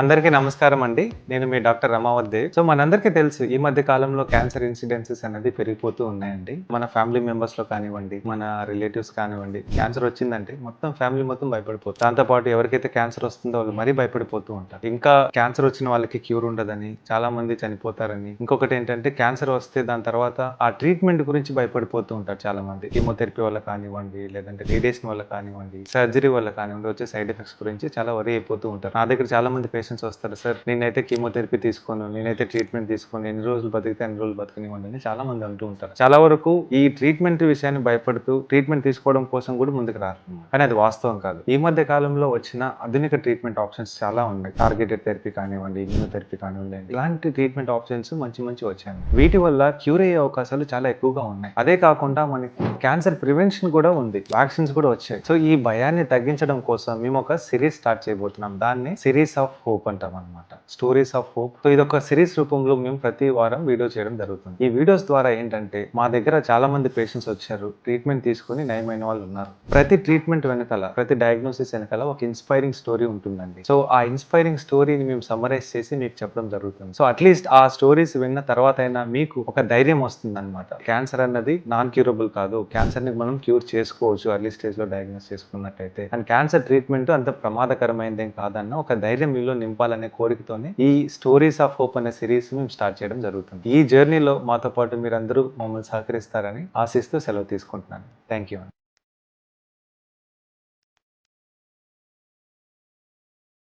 అందరికీ నమస్కారం అండి. నేను మీ డాక్టర్ రమావత్ దేవ్. సో, మనందరికీ తెలుసు ఈ మధ్య కాలంలో క్యాన్సర్ ఇన్సిడెన్సెస్ అనేది పెరిగిపోతూ ఉన్నాయండి. మన ఫ్యామిలీ మెంబర్స్‌లో కానివ్వండి, మన రిలేటివ్స్ కానివ్వండి, క్యాన్సర్ వచ్చిందంటే మొత్తం ఫ్యామిలీ మొత్తం భయపడిపోతారు. దాంతో పాటు ఎవరికైతే క్యాన్సర్ వస్తుందో వాళ్ళు మరీ భయపడిపోతూ ఉంటారు. ఇంకా క్యాన్సర్ వచ్చిన వాళ్ళకి క్యూర్ ఉండదని, చాలా మంది చనిపోతారని, ఇంకొకటి ఏంటంటే క్యాన్సర్ వస్తే దాని తర్వాత ఆ ట్రీట్మెంట్ గురించి భయపడిపోతూ ఉంటారు చాలా మంది. కీమోథెరపీ వల్ల కానివ్వండి, లేదంటే రేడియేషన్ వల్ల కానివ్వండి, సర్జరీ వల్ల కానివ్వండి వచ్చే సైడ్ ఎఫెక్ట్స్ గురించి చాలా వరీ అయిపోతూ ఉంటారు. నా దగ్గర చాలా మంది పేషెంట్స్ వస్తారు. సార్, నేనైతే కీమోథెరపీ తీసుకోను, నేనైతే ట్రీట్మెంట్ తీసుకోను, ఎన్ని రోజులు బతికితే అన్ని రోజులు బతకనివ్వండి అని చాలా మంది అంటూ ఉంటారు. చాలా వరకు ఈ ట్రీట్మెంట్ విషయాన్ని భయపడుతూ ట్రీట్మెంట్ తీసుకోవడం కోసం కూడా ముందుకు రారు. కానీ అది వాస్తవం కాదు. ఈ మధ్య కాలంలో వచ్చిన ఆధునిక ట్రీట్మెంట్ ఆప్షన్స్ చాలా ఉన్నాయి. టార్గెటెడ్ థెరపీ కానివ్వండి, ఇమ్యూనోథెరపీ కానివ్వండి, ఇలాంటి ట్రీట్మెంట్ ఆప్షన్స్ మంచి వచ్చాయి. వీటి వల్ల క్యూర్ అయ్యే అవకాశాలు చాలా ఎక్కువగా ఉన్నాయి. అదే కాకుండా మనకి క్యాన్సర్ ప్రివెన్షన్ కూడా ఉంది, వ్యాక్సిన్స్ కూడా వచ్చాయి. సో ఈ భయాన్ని తగ్గించడం కోసం మేము ఒక సిరీస్ స్టార్ట్ చేయబోతున్నాం. దాన్ని సిరీస్ ఆఫ్ హోప్ అంటాం అనమాట. Stories of hope. సో ఇది ఒక సిరీస్ రూపంలో మేము ప్రతి వారం వీడియో చేయడం జరుగుతుంది. ఈ వీడియోస్ ద్వారా ఏంటంటే మా దగ్గర చాలా మంది పేషెంట్స్ వచ్చారు, ట్రీట్మెంట్ తీసుకుని నయమైన వాళ్ళు ఉన్నారు. ప్రతి ట్రీట్మెంట్ వెనకాల, ప్రతి డయాగ్నోసిస్ వెనకాల ఒక ఇన్స్పైరింగ్ స్టోరీ ఉంటుందండి. సో ఆ ఇన్స్పైరింగ్ స్టోరీని మేము సమ్మరైజ్ చేసి మీకు చెప్పడం జరుగుతుంది. సో అట్లీస్ట్ ఆ స్టోరీస్ విన్న తర్వాత అయినా మీకు ఒక ధైర్యం వస్తుంది అనమాట. క్యాన్సర్ అన్నది నాన్ క్యూరబుల్ కాదు, క్యాన్సర్ ని మనం క్యూర్ చేసుకోవచ్చు అర్లీ స్టేజ్ లో డయాగ్నోస్ చేసుకున్నట్టయితే. అండ్ క్యాన్సర్ ట్రీట్మెంట్ అంత ప్రమాదకరమైనదేం కాదన్న ఒక ధైర్యం మీలో నింపాలనే కోరికతోనే ఈ స్టోరీస్ ఆఫ్ హోప్ అనే సిరీస్ మేము స్టార్ట్ చేయడం జరుగుతుంది. ఈ జర్నీలో మాతో పాటు మీరందరూ మమ్మల్ని సహకరిస్తారని ఆశిస్తూ సెలవు తీసుకుంటున్నాను. Thank you.